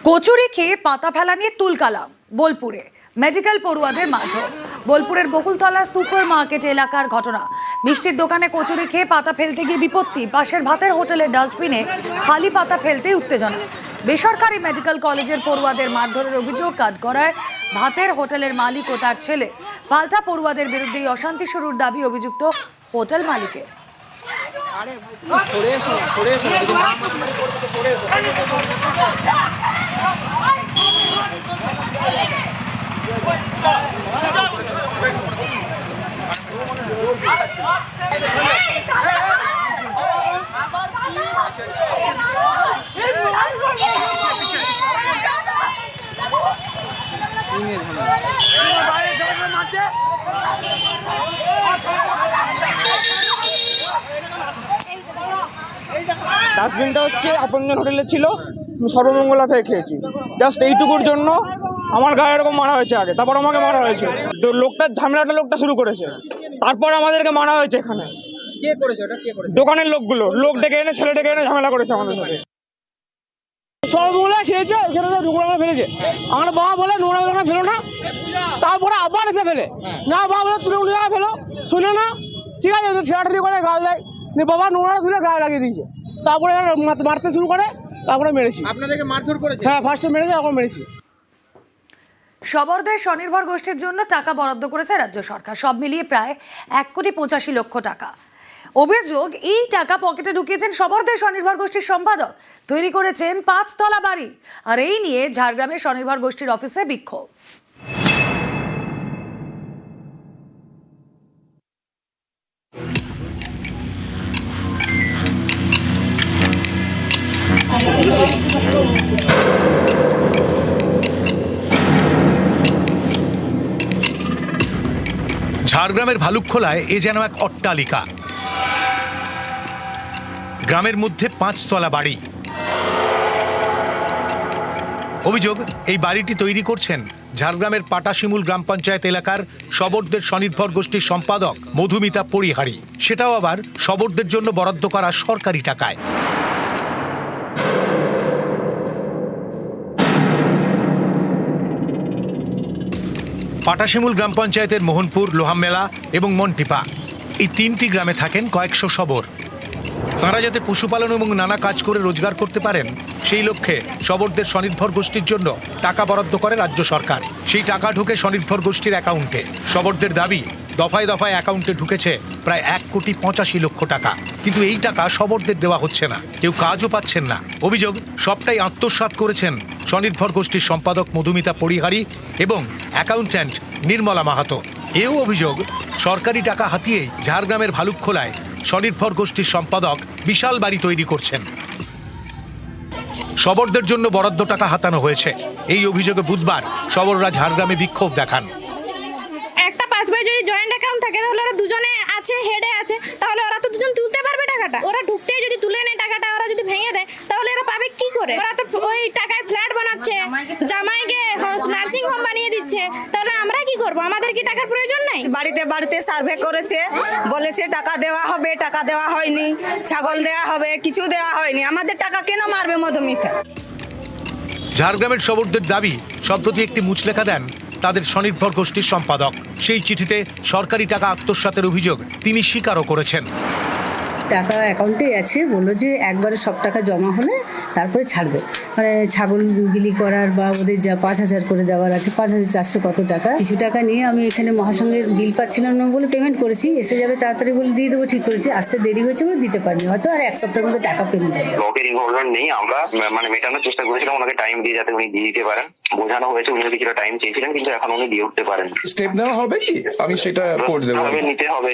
কচুরি খেয়ে পাতা ফেলা নিয়ে তুলকালাম বোলপুরে মেডিকেল পড়ুয়াদের মারধর। বোলপুরের বকুলতলা সুপার মার্কেট এলাকার ঘটনা। মিষ্টির দোকানে কচুরি খেয়ে পাতা ফেলতে গিয়ে বিপত্তি। পাশের ভাতের হোটেলের ডাস্টবিনে খালি পাতা ফেলতে উত্তেজনা। বেসরকারি মেডিকেল কলেজের পড়ুয়াদের মারধরের অভিযোগ কাঠগড়ায় ভাতের হোটেলের মালিক ও তার ছেলে। পাল্টা পড়ুয়াদের বিরুদ্ধে অশান্তি শুরুর দাবি অভিযুক্ত হোটেল মালিকের। ডাস্টবিনটা হচ্ছে আপনজন হোটেলে ছিল, সর্বমঙ্গলা থেকে খেয়েছি। জাস্ট এইটুকুর জন্য আমার গায়ে এরকম মারা হয়েছে আগে, তারপর আমাকে মারা হয়েছে। তো লোকটা ঝামেলাটা লোকটা শুরু করেছে, তারপর আমাদেরকে মারা হয়েছে। এখানে কে করেছে ওটা? কে করেছে? দোকানের লোকগুলো, লোক ডেকে এনে ছেলে ডেকে এনে ঝামেলা করেছে আমাদের সাথে। সর্বমঙ্গলা খেয়েছে, এখানে নোংরা ফেলেছে। আমার বাবা বলে নোংরা ফেলো না, তারপরে আবার এসে ফেলে না, বাবা বলে তুলে উঠে ফেলো, শুনে না, ঠিক আছে ছেড়াটারি করে গাল দেয়। বাবা নোংরা তুলে গায়ে লাগিয়ে দিয়েছে, তারপরে মারতে শুরু করে, তারপরে মেরেছি। আপনাদেরকে মারধর করেছে? হ্যাঁ, ফার্স্টে মেরেছে, এখন মেরেছি। সবরদের স্বনির্ভর গোষ্ঠীর জন্য টাকা বরাদ্দ করেছে রাজ্য সরকার, সব মিলিয়ে প্রায় 1,85,00,000 টাকা। অভিযোগ, এই টাকা পকেটে ঢুকিয়েছেন সবরদের স্বনির্ভর গোষ্ঠীর সম্পাদক। তৈরি করেছেন 5 তলা বাড়ি। আর এই নিয়ে ঝাড়গ্রামের স্বনির্ভর গোষ্ঠীর অফিসে বিক্ষোভ। ঝাড়গ্রামের ভালুকখোলায় এ যেন এক অট্টালিকা। গ্রামের মধ্যে 5 তলা বাড়ি। অভিযোগ, এই বাড়িটি তৈরি করছেন ঝাড়গ্রামের পাটাশিমুল গ্রাম পঞ্চায়েত এলাকার সবরদের স্বনির্ভর গোষ্ঠীর সম্পাদক মধুমিতা পরিহারি। সেটাও আবার সবরদের জন্য বরাদ্দ করা সরকারি টাকায়। পাটাশিমুল গ্রাম পঞ্চায়েতের মোহনপুর, লোহামেলা এবং মন্টিপা, এই 3টি গ্রামে থাকেন কয়েকশো সবর। তাঁরা যাতে পশুপালন এবং নানা কাজ করে রোজগার করতে পারেন, সেই লক্ষ্যে সবরদের স্বনির্ভর গোষ্ঠীর জন্য টাকা বরাদ্দ করে রাজ্য সরকার। সেই টাকা ঢোকে স্বনির্ভর গোষ্ঠীর অ্যাকাউন্টে। সবরদের দাবি, দফায় দফায় অ্যাকাউন্টে ঢুকেছে প্রায় 1,85,00,000 টাকা, কিন্তু এই টাকা সবরদের দেওয়া হচ্ছে না, কেউ কাজও পাচ্ছেন না। অভিযোগ, সবটাই আত্মসাৎ করেছেন স্বনির্ভর গোষ্ঠীর সম্পাদক মধুমিতা পরিহারি এবং অ্যাকাউন্ট্যান্ট নির্মলা মাহাতো। এও অভিযোগ, সরকারি টাকা হাতিয়েই ঝাড়গ্রামের ভালুকখোলায় স্বনির্ভর গোষ্ঠীর সম্পাদক বিশাল বাড়ি তৈরি করছেন। সবরদের জন্য বরাদ্দ টাকা হাতানো হয়েছে। এই অভিযোগে বুধবার সবররা ঝাড়গ্রামে বিক্ষোভ দেখান। একটা 5 ভাই যদি জয়েন্ট অ্যাকাউন্ট থাকে, তাহলে ওরা দুজনে আছে, হেডে আছে, তাহলে ওরা তো দুজন তুলতে পারবে টাকাটা। ওরা ঢুকতেই যদি তুলে নেয় টাকাটা, ওরা যদি ভেঙে দেয়, তাহলে এরা পাবে কি করে? ওরা তো ওই টাকায় ফ্ল্যাট বানাচ্ছে, জামাইকে নার্সিং হোম বানিয়ে দিচ্ছে, তাহলে আমরা কি করব? আমাদের কি টাকার প্রয়োজন নাই? বাড়িতে বাড়িতে সার্ভে করেছে, বলেছে টাকা দেওয়া হবে, টাকা দেওয়া হয়নি, ছাগল দেওয়া হবে, কিছু দেওয়া হয়নি। আমাদের টাকা কেন মারবে মধুমিতা? ঝাড়গ্রামের সবরদের দাবি, সম্প্রতি একটি মুচলেখা দেন তাদের স্বনির্ভর গোষ্ঠীর সম্পাদক। সেই চিঠিতে সরকারি টাকা আত্মসাতের অভিযোগ তিনি স্বীকারও করেছেন। টাকা অ্যাকাউন্টে আছে, বললো যে একবারে সব টাকা জমা হলে তারপরে ছাড়বে। মানে ছাগল বিলি করার বা ওদের যা 5,000 করে দেওয়ার আছে, 5,400 কত টাকা, কিছু টাকা নিয়ে আমি এখানে মহাসংঘের বিল পাচ্ছিলাম না বলে পেমেন্ট করেছি। এসে যাবে তাড়াতাড়ি বলে দিয়ে দেবো, ঠিক করেছি। আসতে দেরি হয়েছে বলে দিতে পারিনি, হয়তো আর 1 সপ্তাহের মধ্যে টাকা পেমেন্ট হয়ে যাবে। ব্লকের ইনভলভমেন্ট নেই, আমরা মানে মেটানোর চেষ্টা করেছিলাম, ওনাকে টাইম দিয়ে যাতে উনি দিয়ে দিতে পারেন। বোঝানো হয়েছে, উনি কিছুটা টাইম চেয়েছিলেন, কিন্তু এখন উনি দিয়ে উঠতে পারেন। স্টেপ নেওয়া হবে কি? আমি সেটা করে দেবো।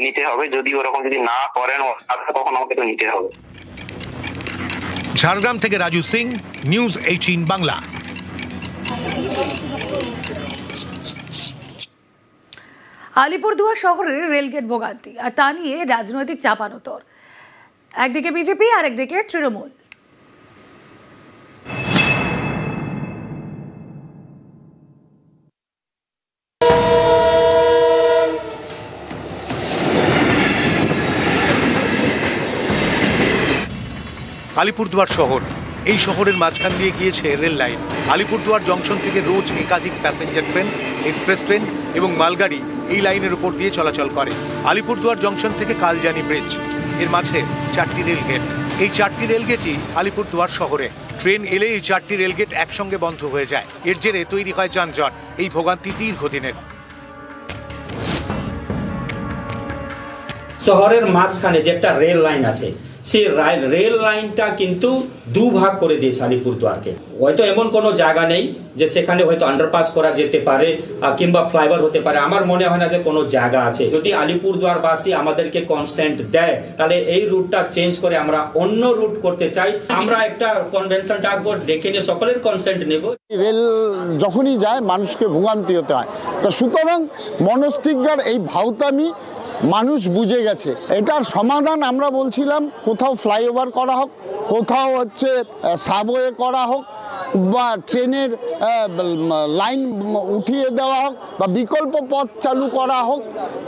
নিতে হবে যদি ওরকম যদি না করেন, তখন আমাকে তো নিতে হবে। ঝাড়গ্রাম থেকে রাজু সিং, নিউজ 18 বাংলা। আলিপুরদুয়ার শহরের রেলগেট ভোগান্তি, আর তা নিয়ে রাজনৈতিক চাপানোতর। একদিকে বিজেপি আর একদিকে তৃণমূল। আলিপুরদুয়ার শহর এই শহরের মাঝখান দিয়ে গিয়েছে রেল লাইন। আলিপুরদুয়ার জংশন থেকে রোজ একাধিক প্যাসেঞ্জার ট্রেন, এক্সপ্রেস ট্রেন এবং মালগাড়ি এই লাইনের উপর দিয়ে চলাচল করে। আলিপুরদুয়ার জংশন থেকে কালজানি ব্রিজ, এর মাঝে 4টি রেলগেট। এই 4টি রেলগেটই আলিপুরদুয়ার শহরে। ট্রেন এলে এই 4টি রেলগেট একসঙ্গে বন্ধ হয়ে যায়। এর জেরে তৈরি হয় যানজট। এই ভোগান্তি দীর্ঘদিনের। শহরের মাঝখানে যে একটা রেল লাইন আছে, সেই রেল লাইনটা কিন্তু দুভাগ করে দিয়েছে আলিপুরদুয়ারকে। হয়তো এমন কোনো জায়গা নেই যে সেখানে হয়তো আন্ডারপাস করা যেতে পারে কিংবা ফ্লাইওভার হতে পারে। আমার মনে হয় না যে কোনো জায়গা আছে। যদি আলিপুরদুয়ারবাসী আমাদেরকে কনসেন্ট দেয়, তাহলে এই রুটটা চেঞ্জ করে আমরা অন্য রুট করতে চাই। আমরা একটা কনভেনশন ডাকবো, ডেকে নিয়ে সকলের কনসেন্ট নেব। রেল যখনই যায় মানুষকে ভোগান্তি হতে হয়। তো সুতরাং মনস্তিজ্ঞার এই ভাউতামি মানুষ বুঝে গেছে। এটার সমাধান আমরা বলছিলাম কোথাও ফ্লাইওভার করা হোক, কোথাও হচ্ছে সাবওয়ে করা হোক, বা ট্রেনের লাইন উঠিয়ে দেওয়া হোক, বা বিকল্প পথ চালু করা হোক।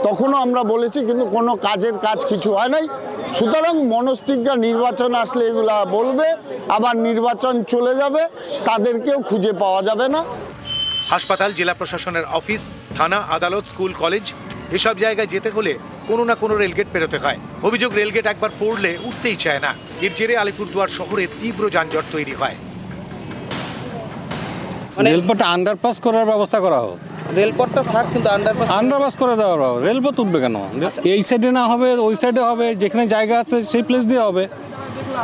তখনও আমরা বলেছি, কিন্তু কোনো কাজের কাজ কিছু হয় নাই। সুতরাং মনস্তিজ্ঞা নির্বাচন আসলে এগুলা বলবে, আবার নির্বাচন চলে যাবে, তাদেরকেও খুঁজে পাওয়া যাবে না। হাসপাতাল, জেলা প্রশাসনের অফিস, থানা, আদালত, স্কুল, কলেজ এসব জায়গায় যেতে হলে কোনো না কোনো রেলগেট পেরোতে হয়। অভিযোগ, রেলগেট একবার পড়লে উঠতেই চায় না। এর জেরে আলিপুরদুয়ার শহরে তীব্র যানজট তৈরি হয়। রেলপথটা আন্ডারপাস করার ব্যবস্থা করা হোক। রেলপথটা থাক, কিন্তু আন্ডারপাস করে দেওয়া হোক। রেলপথ উঠবে কেন? এই সাইডে না হবে, ওই সাইডে হবে। যেখানে জায়গা আছে সেই প্লেস দিয়ে হবে।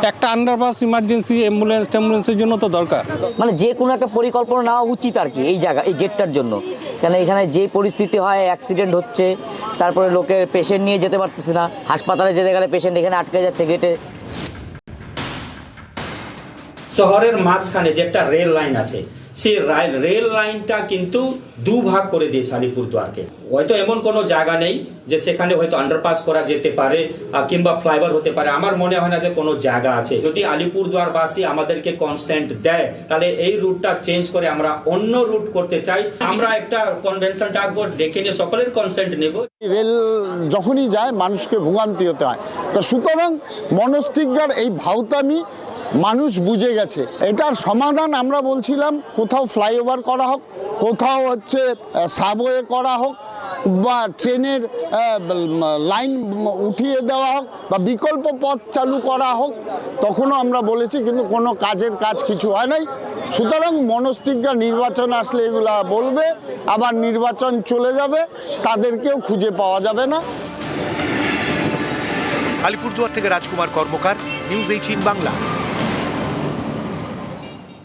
একটা আন্ডারপাস ইমার্জেন্সি অ্যাম্বুলেন্সের জন্য তো দরকার। মানে যে কোনো একটা পরিকল্পনা নেওয়া উচিত আর কি এই জায়গা, এই গেটটার জন্য। কেন এখানে যে পরিস্থিতি হয়, অ্যাক্সিডেন্ট হচ্ছে, তারপরে লোকের পেশেন্ট নিয়ে যেতে পারতেছে না, হাসপাতালে যেতে গেলে পেশেন্ট এখানে আটকে যাচ্ছে গেটে। শহরের মাঝখানে যে একটা রেল লাইন আছে, সেই রেল লাইনটা কিন্তু দুভাগ করে দিয়েছে আলিপুরদুয়ারকে। হয়তো এমন কোনো জায়গা নেই যে সেখানে হয়তো আন্ডারপাস করা যেতে পারে কিংবা ফ্লাইওভার হতে পারে। আমার মনে হয় না যে কোনো জায়গা আছে। যদি আলিপুরদুয়ারবাসী আমাদেরকে কনসেন্ট দেয়, তাহলে এই রুটটা চেঞ্জ করে আমরা অন্য রুট করতে চাই। আমরা একটা কনভেনশন ডাকবো, ডেকে নিয়ে সকলের কনসেন্ট নেব। রেল যখনই যায় মানুষকে ভোগান্তি হতে হয়। তো সুতরাং মনস্তিজ্ঞার এই ভাউতামি মানুষ বুঝে গেছে। এটার সমাধান আমরা বলছিলাম কোথাও ফ্লাইওভার করা হোক, কোথাও হচ্ছে সাবওয়ে করা হোক, বা ট্রেনের লাইন উঠিয়ে দেওয়া হোক, বা বিকল্প পথ চালু করা হোক। তখনও আমরা বলেছি, কিন্তু কোনো কাজের কাজ কিছু হয় নাই। সুতরাং মনস্তিজ্ঞা নির্বাচন আসলে এগুলা বলবে, আবার নির্বাচন চলে যাবে, তাদেরকেও খুঁজে পাওয়া যাবে না। আলিপুরদুয়ার থেকে রাজকুমার কর্মকার, নিউজ 18 বাংলা।